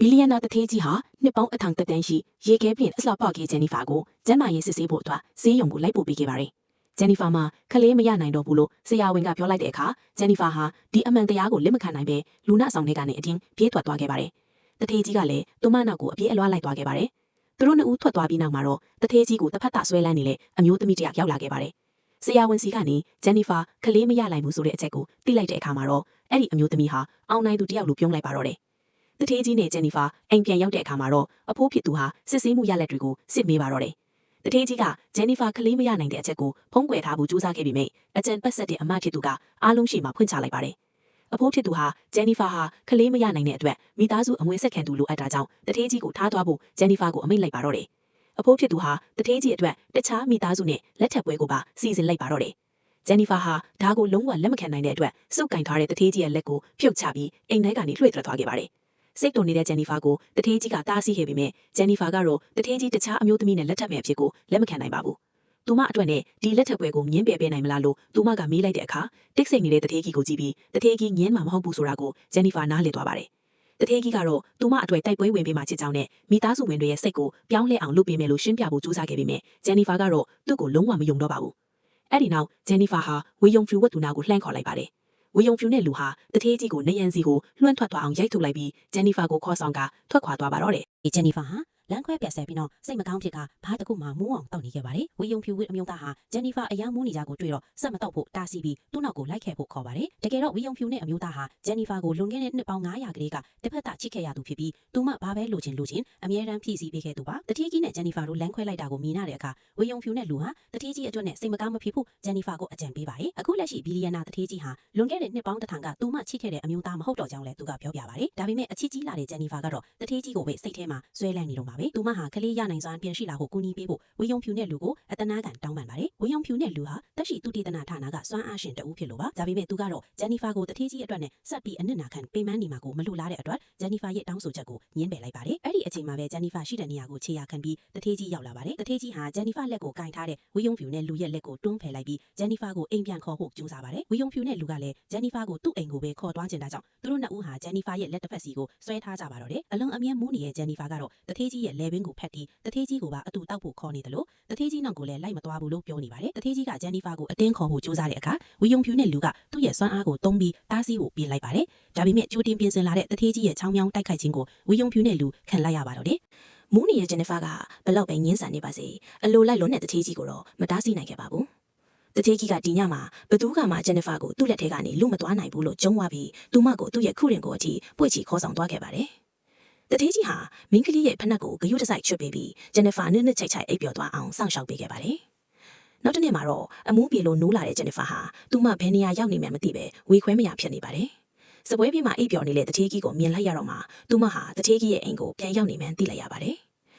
ဘီလီယံနာတထေးကြီးဟာနှစ်ပေါင်းအထောင်သက်တမ်းရှိရေခဲပြင်အလှပခဲ့ဂျန်နီဖာကိုကျမ်းမာရေးစစ်ဆေးဖို့အတွက်ဆေးရုံကိုလိုက်ပို့ပေးခဲ့ပါတယ်။ဂျန်နီဖာမှာခလေးမရနိုင်တော့ဘူးလို့ဆရာဝန်ကပြောလိုက်တဲ့အခါဂျန်နီဖာဟာဒီအမှန်တရားကိုလက်မခံနိုင်ပဲလူနာဆောင်တွေကနေအတင်းပြေးထွက်သွားခဲ့ပါတယ်။တထေးကြီးကလည်းသူမနောက်ကိုအပြေးအလွှားလိုက်သွားခဲ့ပါတယ်။သူတို့နှစ်ဦးထွက်သွားပြီးနောက်မှာတော့တထေးကြီးကိုတစ်ဖက်သားဆွဲလန်းနေလေအမျိုးသမီးတစ်ယောက်ရောက်လာခဲ့ပါတယ်။ဆရာဝန်စီကနေဂျန်နီဖာခလေးမရနိုင်ဘူးဆိုတဲ့အချက်ကိုသိလိုက်တဲ့အခါမှာတော့အဲ့ဒီအမျိုးသမီးဟာအောင်နိုင်သူတစ်ယောက်လိုပြုံးလိုက်ပါတော့တယ်။တထေးကြီးနဲ့ဂျန်နီဖာအိမ်ပြန်ရောက်တဲ့အခါမှာတော့အဖိုးဖြစ်သူဟာစစ်ဆေးမှုရလဒ်တွေကိုစစ်မေးပါတော့တယ်။တထေးကြီးကဂျန်နီဖာခလေးမရနိုင်တဲ့အချက်ကိုဖုံးကွယ်ထားဖို့ကြိုးစားခဲ့ပေမယ့်အကြံပတ်ဆက်တဲ့အမဖြစ်သူကအားလုံးရှိမှဖွင့်ချလိုက်ပါတယ်။အဖိုးဖြစ်သူဟာဂျန်နီဖာဟာခလေးမရနိုင်တဲ့အတွက်မိသားစုအမွေဆက်ခံသူလိုအပ်တာကြောင့်တထေးကြီးကိုထားသွားဖို့ဂျန်နီဖာကိုအမိန့်လိုက်ပါတော့တယ်။အဖိုးဖြစ်သူဟာတထေးကြီးအတွက်တခြားမိသားစုနဲ့လက်ထပ်ပွဲကိုပါစီစဉ်လိုက်ပါတော့တယ်။ဂျန်နီဖာဟာဒါကိုလုံးဝလက်မခံနိုင်တဲ့အတွက်စုပ်ကင်ထားတဲ့တထေးကြီးရဲ့လက်ကိုဖြုတ်ချပြီးအိမ်ထဲကနေလွှဲထွက်သွားခဲ့ပါတယ်။စိတ်တုန်နေတဲ့ဂျန်နီဖာကိုတထေးကြီးကတားဆီးခဲ့ပေမဲ့ဂျန်နီဖာကတော့တထေးကြီးတခြားအမျိုးသမီးနဲ့လက်ထပ်မဲ့အဖြစ်ကိုလက်မခံနိုင်ပါဘူး။သူမအတွက်နဲ့ဒီလက်ထပ်ပွဲကိုငင်းပယ်ပေးနိုင်မလားလို့သူမကမေးလိုက်တဲ့အခါတိတ်ဆိတ်နေတဲ့တထေးကြီးကိုကြည့်ပြီးတထေးကြီးငင်းမှာမဟုတ်ဘူးဆိုတာကိုဂျန်နီဖာနားလည်သွားပါတယ်။တထေးကြီးကတော့သူမအတွက်တိုက်ပွဲဝင်ပေးမှချစ်ကြောင်းနဲ့မိသားစုဝင်တွေရဲ့စိတ်ကိုပြောင်းလဲအောင်လုပ်ပေးမယ်လို့ရှင်းပြဖို့ကြိုးစားခဲ့ပေမဲ့ဂျန်နီဖာကတော့သူ့ကိုလုံးဝမယုံတော့ပါဘူး။အဲ့ဒီနောက်ဂျန်နီဖာဟာဝေယုံဖြူဝတ်သူနာကိုလှမ်းခေါ်လိုက်ပါတယ်။ဝေယုံဖြူနဲ့လူဟာတထေးကြီးကိုနေရန်စီကိုလွှမ်းထွက်သွားအောင်ရိုက်ထုတ်လိုက်ပြီးဂျန်နီဖာကိုခေါ်ဆောင်ကထွက်ခွာသွားပါတော့တယ်။ဂျန်နီဖာဟာလမ်းခွဲပြတ်ဆက်ပြီးတော့စိတ်မကောင်းဖြစ်ကဘာတခုမှမူးအောင်တောက်နေခဲ့ပါတယ်။ဝေယုံဖြူဝတ်အမျိုးသားဟာဂျန်နီဖာအယောင်မူးနေကြကိုတွေ့တော့စက်မတော့ဖို့တားဆီးပြီးသူ့နောက်ကိုလိုက်ခဲ့ဖို့ခေါ်ပါတယ်။တကယ်တော့ဝေယုံဖြူနဲ့အမျိုးသားဟာဂျန်နီဖာကိုလွန်ခဲ့တဲ့နှစ်ပေါင်း900ကလေးကတစ်ဖက်သားချစ်ခဲ့ရသူဖြစ်ပြီးသူမှဘာပဲလိုချင်အမြဲတမ်းဖြည့်ဆည်းပေးခဲ့သူပါ။တထေးကြီးနဲ့ဂျန်နီဖာတို့လမ်းခွဲလိုက်တာကိုမြင်ရတဲ့အခါဝေယုံဖြူနဲ့လူဟာတထေးကြီးအတွက်နဲ့စိတ်မကောင်းမဖြစ်ဖို့ဂျန်နီဖာကိုအကြံပေးပါတယ်။အခုလက်ရှိဘီလီယံနာတထေးကြီးဟာလွန်ခဲ့တဲ့နှစ်ပေါင်း1000ကသူမှချစ်ခဲ့တဲ့အမျိုးသားမဟုတ်တော့ကြောင်းလည်းသူကပြောပြပါတယ်။ဒါပေမဲ့အချစ်ကြီးလာတဲ့ဂျန်နီဖာကတော့တထေးကြီးကိုပဲစိတ်ထဲမှာဆွဲလန်းနေတော့ပါပဲ။သူမဟာကလေးရနိုင်စွာပြန်ရှိလာဖို့ကူညီပေးဖို့ဝေယုံဖြူနဲ့လူကိုအတနာကန်တောင်းပန်ပါတယ်။ဝေယုံဖြူနဲ့လူဟာတက်ရှိသူတည်တနာဌာနကစွမ်းအားရှင်တဦးဖြစ်လို့ပါ။ဒါပေမဲ့သူကတော့ဂျန်နီဖာကိုတထေးကြီးအတွက်နဲ့ဆက်ပြီးအနစ်နာခံပေးမန်းနေမှာကိုမလိုလားတဲ့အတွက်ဂျန်နီဖာရဲ့တောင်းဆိုချက်ကိုညှင်းပယ်လိုက်ပါတယ်။အဲ့ဒီအချိန်မှာပဲဂျန်နီဖာရှိတဲ့နေရာကိုခြေရာခံပြီးတထေးကြီးရောက်လာပါတယ်။တထေးကြီးဟာဂျန်နီဖာလက်ကိုကင်ထားတဲ့ဝေယုံဖြူနဲ့လူရဲ့လက်ကိုတွန်းဖယ်လိုက်ပြီးဂျန်နီဖာကိုအိမ်ပြန်ခေါ်ဖို့ကြိုးစားပါတယ်။ဝေယုံဖြူနဲ့လူကလည်းဂျန်နီဖာကိုသူ့အိမ်ကိုပဲခေါ်သွားချင်တာကြောင့်သူတို့နှစ်ဦးဟာဂျန်နီဖာရဲ့လက်တစ်ဖက်စီကိုဆွဲထားကြပါတော့တယ်။အလွန်အမြဲမူးနေတဲ့ဂျန်နီဖာကတော့တထေးကြီးရဲ့လဲပင်ကိုဖက်ပြီးတထေးကြီးကိုပါအတူတောက်ဖို့ခေါ်နေတယ်လို့တထေးကြီးနောက်ကိုလည်းလိုက်မသွားဘူးလို့ပြောနေပါတယ်။တထေးကြီးကဂျန်နီဖာကိုအတင်းခေါ်ဖို့ကြိုးစားတဲ့အခါဝေယုံဖြူနဲ့လူကသူ့ရဲ့စွမ်းအားကိုသုံးပြီးတားဆီးဖို့ပြင်လိုက်ပါတယ်။ဒါပေမဲ့ကြိုတင်ပြင်ဆင်လာတဲ့တထေးကြီးရဲ့ချောင်းမြောင်းတိုက်ခိုက်ခြင်းကိုဝေယုံဖြူနဲ့လူခံလိုက်ရပါတော့တယ်။မူးနေတဲ့ဂျန်နီဖာကဘလောက်ပဲငင်းဆန်နေပါစေအလိုလိုက်လွန်တဲ့တထေးကြီးကိုတော့မတားဆီးနိုင်ခဲ့ပါဘူး။တထေးကြီးကဒီညမှာဘသူကမှဂျန်နီဖာကိုသူ့လက်ထဲကနေလူမသွားနိုင်ဘူးလို့ကြုံသွားပြီးသူမကိုသူ့ရဲ့ခုရင်ကိုအထိပွေ့ချီခေါ်ဆောင်သွားခဲ့ပါတယ်။တထေးကြီးဟာမင်းကလေးရဲ့ဖနက်ကိုဂယုတစိုက်ချွတ်ပေးပြီးဂျန်နီဖာနစ်နစ်ချိုက်ချိုက်အိပ်ပျော်သွားအောင်စောင့်ရှောက်ပေးခဲ့ပါတယ်။နောက်တစ်နေ့မှာတော့အမိုးပြေလိုနိုးလာတဲ့ဂျန်နီဖာဟာသူမဘယ်နေရာရောက်နေမှန်းမသိပဲဝေခွဲမရဖြစ်နေပါတယ်။စပွဲပြေးမှာအိပ်ပျော်နေတဲ့တထေးကြီးကိုမြင်လိုက်ရတော့မှသူမဟာတထေးကြီးရဲ့အိမ်ကိုပြန်ရောက်နေမှန်းသိလိုက်ရပါတယ်။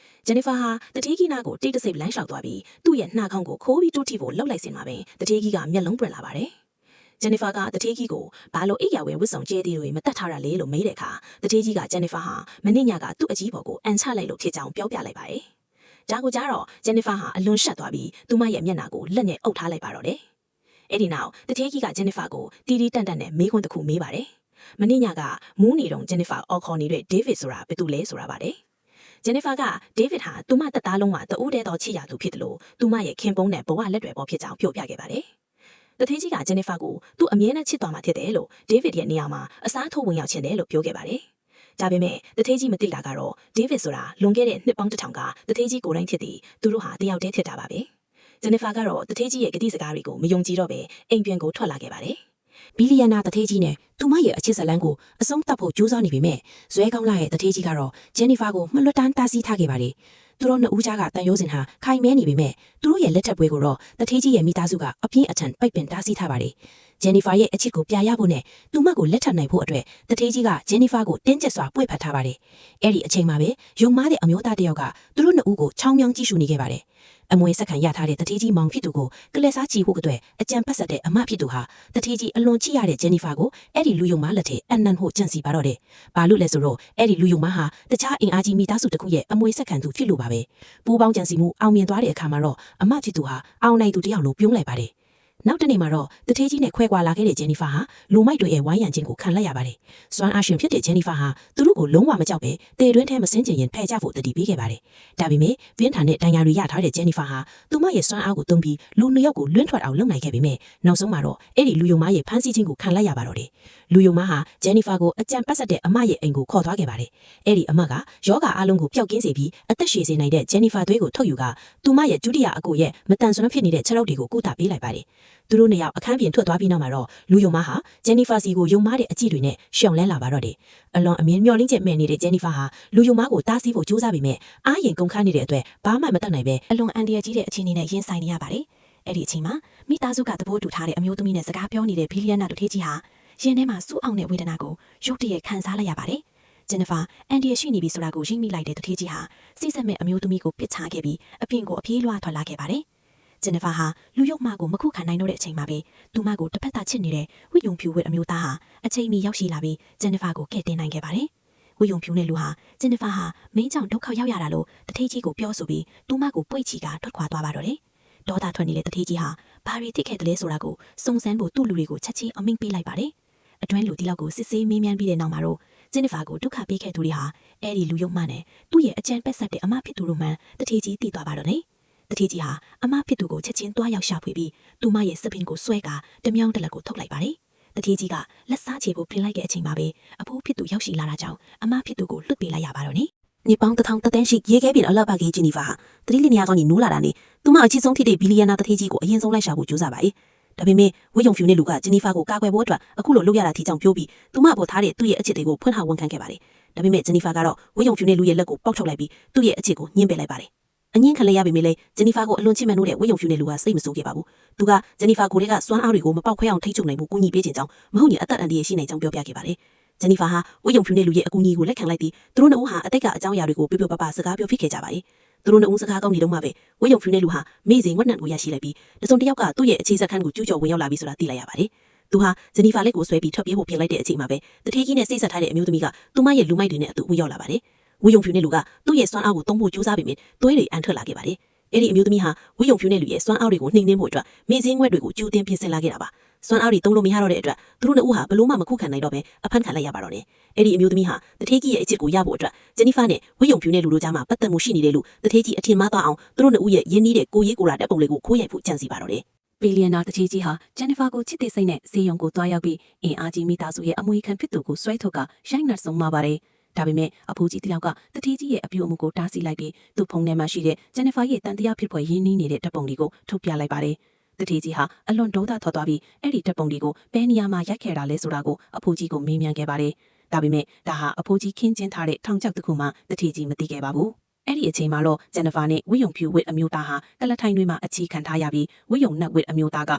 ဂျန်နီဖာဟာတထေးကြီးနာကိုတိတ်တဆိတ်လမ်းလျှောက်သွားပြီးသူ့ရဲ့နှာခေါင်းကိုခိုးပြီးတိုးထိဖို့လှုပ်လိုက်စင်မှာပဲတထေးကြီးကမျက်လုံးပွင့်လာပါတယ်။ဂျန်နီဖာကတထေးကြီးကိုဘာလို့အိပ်ရဝင်ဝတ်ဆောင်ကျဲသေးတွေမတတ်ထားတာလဲလို့မေးတဲ့အခါတထေးကြီးကဂျန်နီဖာဟာမနေ့ညကသူ့အကြီးပေါ်ကိုအန်ချလိုက်လို့ဖြစ်ကြောင်းပြောပြလိုက်ပါတယ်။ဒါကိုကြားတော့ဂျန်နီဖာဟာအလွန်ရှက်သွားပြီးသူမရဲ့မျက်နှာကိုလက်နဲ့အုပ်ထားလိုက်ပါတော့တယ်။အဲ့ဒီနောက်တထေးကြီးကဂျန်နီဖာကိုတီတီတန့်တန့်နဲ့မေးခွန်းတစ်ခုမေးပါတယ်။မနေ့ညကမူးနေတော့ဂျန်နီဖာအော်ခေါ်နေတဲ့ဒေးဗစ်ဆိုတာဘယ်သူလဲဆိုတာပါတယ်။ဂျန်နီဖာကဒေးဗစ်ဟာသူမတက်သားလုံးမှာတအိုးတဲတော်ချစ်ရသူဖြစ်တယ်လို့သူမရဲ့ခင်ပုံးနဲ့ဘဝလက်တွေပေါ်ဖြစ်ကြောင်းပြောပြခဲ့ပါတယ်။တထေးကြီးကဂျန်နီဖာကိုသူ့အမြဲတမ်းချစ်သွားမှာဖြစ်တယ်လို့ဒေးဗစ်ရဲ့နေရာမှာအစားထိုးဝင်ရောက်ခြင်းတယ်လို့ပြောခဲ့ပါတယ်။ဒါပေမဲ့တထေးကြီးမသိတာကတော့ဒေးဗစ်ဆိုတာလွန်ခဲ့တဲ့နှစ်ပေါင်း1000ကတထေးကြီးကိုယ်တိုင်ဖြစ်ပြီးသူတို့ဟာတယောက်တည်းဖြစ်တာပါပဲ။ဂျန်နီဖာကတော့တထေးကြီးရဲ့ဂတိစကားတွေကိုမယုံကြည်တော့ပဲအိမ်ပြန်ကိုထွက်လာခဲ့ပါတယ်။ဘီလီယံနာတထေးကြီးနဲ့သူမရဲ့အချစ်ဇလန်းကိုအဆုံးသတ်ဖို့ကြိုးစားနေပေမဲ့ဇွဲကောင်းလာရဲ့တထေးကြီးကတော့ဂျန်နီဖာကိုမလွတ်တမ်းတားဆီးထားခဲ့ပါတယ်။သူတို့နှစ်ဦးကြားကတန်ရိုးစင်ဟာခိုင်မဲနေပေမဲ့သူတို့ရဲ့လက်ထပ်ပွဲကိုတော့တထေးကြီးရဲ့မိသားစုကအပြင်းအထန်ပိတ်ပင်တားဆီးထားပါတယ်။ဂျန်နီဖာရဲ့အချစ်ကိုပြရဖို့နဲ့သူမကိုလက်ထပ်နိုင်ဖို့အတွက်တထေးကြီးကဂျန်နီဖာကိုတင်းကျပ်စွာပွေ့ဖက်ထားပါတယ်။အဲ့ဒီအချိန်မှာပဲယုံမားတဲ့အမျိုးသားတစ်ယောက်ကသူတို့နှစ်ဦးကိုချောင်းမြောင်းကြည့်ရှုနေခဲ့ပါတယ်။အမွေဆက်ခံရထားတဲ့တထေးကြီးမောင်ဖြစ်သူကိုကလစ်စားကြည့်ဖို့အတွက်အကြံပတ်ဆက်တဲ့အမဖြစ်သူဟာတထေးကြီးအလွန်ချစ်ရတဲ့ဂျန်နီဖာကိုအဲ့ဒီလူယုံမားလက်ထဲအနံ့ဖို့ကြံစီပါတော့တယ်။ဘာလို့လဲဆိုတော့အဲ့ဒီလူယုံမားဟာတခြားအင်အားကြီးမိသားစုတစ်ခုရဲ့အမွေဆက်ခံသူဖြစ်လို့ပါပဲ။ပူပေါင်းကြံစီမှုအောင်မြင်သွားတဲ့အခါမှာတော့အမဖြစ်သူဟာအောင်နိုင်သူတယောက်လိုပြုံးလိုက်ပါတယ်။ နောက်တနေ့မှာတော့တထေးကြီးနဲ့ခွဲကွာလာခဲ့တဲ့ဂျန်နီဖာဟာလူမိုက်တွေရဲ့ဝိုင်းရံခြင်းကိုခံလိုက်ရပါတယ်။စွမ်းအားရှင်ဖြစ်တဲ့ဂျန်နီဖာဟာသူတို့ကိုလုံးဝမကြောက်ပဲတေတွင်းထဲမစင်းကျင်ရင်ဖဲ့ကြဖို့တတိပေးခဲ့ပါတယ်။ဒါပေမဲ့ဗင်းထာနဲ့တန်ရာတွေရထားတဲ့ဂျန်နီဖာဟာသူမရဲ့စွမ်းအားကိုသုံးပြီးလူနှစ်ယောက်ကိုလွှင့်ထွက်အောင်လုပ်နိုင်ခဲ့ပေမဲ့နောက်ဆုံးမှာတော့အဲ့ဒီလူယုံမရဲ့ဖမ်းဆီးခြင်းကိုခံလိုက်ရပါတော့တယ်။လူယုံမဟာဂျန်နီဖာကိုအကြံပတ်ဆက်တဲ့အမရဲ့အိမ်ကိုခေါ်သွားခဲ့ပါတယ်။အဲ့ဒီအမကယောဂအားလုံးကိုပျောက်ကင်းစေပြီးအသက်ရှည်စေနိုင်တဲ့ဂျန်နီဖာသွေးကိုထုတ်ယူကသူမရဲ့ဒုတိယအကိုရဲ့မတန်ဆွမ်းဖြစ်နေတဲ့ခြေထောက်တွေကိုကုသပေးလိုက်ပါတယ်။သူတို့နှစ်ယောက်အခန်းပြင်ထွက်သွားပြီးနောက်မှာတော့လူယုံမဟာဂျန်နီဖာစီကိုယုံမတဲ့အကြည့်တွေနဲ့ရှောင်လဲလာပါတော့တယ်။အလွန်အမြင်မျောလင်းချက်မဲ့နေတဲ့ဂျန်နီဖာဟာလူယုံမကိုတားဆီးဖို့ကြိုးစားပေမဲ့အားရင်ကုန်ခါနေတဲ့အတွက်ဘာမှမတတ်နိုင်ပဲအလွန်အန္တရာယ်ကြီးတဲ့အခြေအနေနဲ့ရင်ဆိုင်နေရပါတယ်။အဲ့ဒီအချိန်မှာမိသားစုကသဘောတူထားတဲ့အမျိုးသမီးနဲ့စကားပြောနေတဲ့ဘီလီယံနာတထေးကြီးဟာရင်ထဲမှာစူးအောင်တဲ့ဝေဒနာကိုရုတ်တရက်ခံစားလိုက်ရပါတယ်။ဂျန်နီဖာအန်ဒီရရှိနေပြီဆိုတာကိုရိပ်မိလိုက်တဲ့တထေးကြီးဟာစိတ်ဆက်မဲ့အမျိုးသမီးကိုပစ်ချခဲ့ပြီးအပြင်ကိုအပြေးလွှားထွက်လာခဲ့ပါတယ်။ဂျန်နီဖာဟာလူယုံမကိုမခုခံနိုင်တော့တဲ့အချိန်မှာပဲသူမကိုတစ်ဖက်သားချစ်နေတဲ့ဝိယုံဖြူဝတ်အမျိုးသားဟာအချိန်မီရောက်ရှိလာပြီးဂျန်နီဖာကိုကဲ့တင်နိုင်ခဲ့ပါတယ်။ဝိယုံဖြူနဲ့လူဟာဂျန်နီဖာဟာမင်းကြောင့်ဒုက္ခရောက်ရတာလို့တထေးကြီးကိုပြောဆိုပြီးသူမကိုပွေ့ချီကထွက်ခွာသွားပါတော့တယ်။ဒေါသထွက်နေတဲ့တထေးကြီးဟာဘာရီတိခဲ့တယ်လဲဆိုတာကိုစုံစမ်းဖို့သူ့လူတွေကိုချက်ချင်းအမိန့်ပေးလိုက်ပါတယ်။အတွင်းလူတီလောက်ကိုစစ်ဆေးမေးမြန်းပြီးတဲ့နောက်မှာတော့ဂျန်နီဖာကိုဒုက္ခပေးခဲ့သူတွေဟာအဲ့ဒီလူယုံမနဲ့သူ့ရဲ့အကြံပက်ဆက်တဲ့အမဖြစ်သူတို့မှတထေးကြီးတည်သွားပါတော့တယ်။တထေးကြီးဟာအမဖြစ်သူကိုချက်ချင်းတွားရောက်ရှာဖွေပြီးသူမရဲ့စပင်ကိုဆွဲကာတမြောင်းတလက်ကိုထုတ်လိုက်ပါတယ်။တထေးကြီးကလက်စားချေဖို့ပြင်လိုက်တဲ့အချိန်မှာပဲအဖိုးဖြစ်သူရောက်ရှိလာတာကြောင့်အမဖြစ်သူကိုလွတ်ပေးလိုက်ရပါတော့တယ်။နေပေါင်း1000တန်းရှိရေခဲပြင်အလှပကေးဂျင်နီဖာတတိလီနီယာကောင်းကြီးနိုးလာတာနဲ့သူမအချစ်ဆုံးဖြစ်တဲ့ဘီလီယံနာတထေးကြီးကိုအရင်ဆုံးလိုက်ရှာဖို့ကြိုးစားပါ။ဒါပေမဲ့ဝိယုံဖြူနဲ့လူကဂျင်နီဖာကိုကာကွယ်ဖို့အတွက်အခုလိုလုပ်ရတာထီကြောင်ပြောပြီးသူမပေါ်ထားတဲ့သူ့ရဲ့အချစ်တွေကိုဖွင့်ဟဝန်ခံခဲ့ပါတယ်။ဒါပေမဲ့ဂျင်နီဖာကတော့ဝိယုံဖြူနဲ့လူရဲ့လက်ကိုပေါက်ထုတ်လိုက်ပြီးသူ့ရဲ့အချစ်ကိုညှင်းပယ်လိုက်ပါတယ်။အငင်းခံလိုက်ရပေမဲ့လည်းဂျင်နီဖာကိုအလွန်ချစ်မှန်လို့တဲ့ဝိယုံဖြူနဲ့လူကစိတ်မဆိုးခဲ့ပါဘူး။သူကဂျင်နီဖာကိုယ်ကစွမ်းအားတွေကိုမပေါက်ခွဲအောင်ထိချုပ်နိုင်ဖို့ကူညီပေးခြင်းကြောင့်မဟုတ်ရင်အသက်အန္တရာယ်ရှိနိုင်ကြောင်းပြောပြခဲ့ပါတယ်။ဂျင်နီဖာဟာဝိယုံဖြူနဲ့လူရဲ့အကူအညီကိုလက်ခံလိုက်ပြီးသူတို့နှစ်ဦးဟာအတိတ်ကအကြောင်းအရာတွေကိုပြပြပပစကားပြောဖြစ်ခဲ့ကြပါတယ်။သူတို့နှစ်ဦးစကားကောင်းနေတော့မှပဲဝိယုံဖြူနဲ့လူဟာမိစဉ်ဝက်နံကိုရရှိလိုက်ပြီးတစုံတစ်ယောက်ကသူ့ရဲ့အခြေစခန်းကိုကျူးကျော်ဝင်ရောက်လာပြီးဆိုတာသိလိုက်ရပါတယ်။သူဟာဂျင်နီဖာလက်ကိုဆွဲပြီးထွက်ပြေးဖို့ပြင်လိုက်တဲ့အချိန်မှာပဲတထေးကြီးနဲ့စိတ်ဆက်ထားတဲ့အမျိုးသမီးကသူမရဲ့လူမိုက်တွေနဲ့အတူဝင်ရောက်လာပါတယ်။ဝိယုံဖြူနဲ့လူကသူ့ရဲ့စွမ်းအားကိုသုံးဖို့ကြိုးစားပေမဲ့သွေးတွေအန်ထွက်လာခဲ့ပါတယ်။အဲ့ဒီအမျိုးသမီးဟာဝိယုံဖြူနဲ့လူရဲ့စွမ်းအားတွေကိုနှိမ်နင်းဖို့အတွက်မိစင်းခွက်တွေကိုကျူးတင်ပြင်ဆင်လာခဲ့တာပါ။စွမ်းအားတွေသုံးလို့မရတော့တဲ့အတွက်သူတို့နှစ်ဦးဟာဘလို့မှမခုခံနိုင်တော့ပဲအဖမ်းခံလိုက်ရပါတော့တယ်။အဲ့ဒီအမျိုးသမီးဟာတထေးကြီးရဲ့အချစ်ကိုရဖို့အတွက်ဂျန်နီဖာနဲ့ဝိယုံဖြူနဲ့လူတို့ကြားမှာပတ်သက်မှုရှိနေတယ်လို့တထေးကြီးအထင်မှားသွားအောင်သူတို့နှစ်ဦးရဲ့ရင်းနှီးတဲ့ကိုရေးကိုရာတပ်ပုံလေးကိုခိုးရိုက်ဖို့ကြံစီပါတော့တယ်။ဘီလီယံနာတထေးကြီးဟာဂျန်နီဖာကိုချစ်တဲ့စိတ်နဲ့ဈေးရုံကိုတွားရောက်ပြီးအင်အားကြီးမိသားစုရဲ့အမွေခံဖြစ်သူကိုဆွဲထုတ်ကရိုက်နှက်ဆုံးမှာပါတယ်။ဒါပေမဲ့အဖိုးကြီးတယောက်ကတထေးကြီးရဲ့အပြုအမူကိုတားဆီးလိုက်ပြီးသူ့ဖုန်းထဲမှာရှိတဲ့ဂျန်နီဖာရဲ့တန်တရားဖြစ်ဖွယ်ရင်းနှီးနေတဲ့တပ်ပုံတွေကိုထုတ်ပြလိုက်ပါတယ်။တထေးကြီးဟာအလွန်ဒေါသထွက်သွားပြီးအဲ့ဒီတပ်ပုံတွေကိုဘယ်နေရာမှာရိုက်ခဲ့တာလဲဆိုတာကိုအဖိုးကြီးကိုမေးမြန်းခဲ့ပါတယ်။ဒါပေမဲ့ဒါဟာအဖိုးကြီးခင်းကျင်းထားတဲ့ထောင်ချောက်တစ်ခုမှတထေးကြီးမသိခဲ့ပါဘူး။အဲ့ဒီအချိန်မှာတော့ဂျန်နီဖာနဲ့ဝိယုံဖြူဝစ်အမျိုးသားဟာကလထိုင်တွေမှာအခြေခံထားရပြီးဝိယုံနက်ဝစ်အမျိုးသားက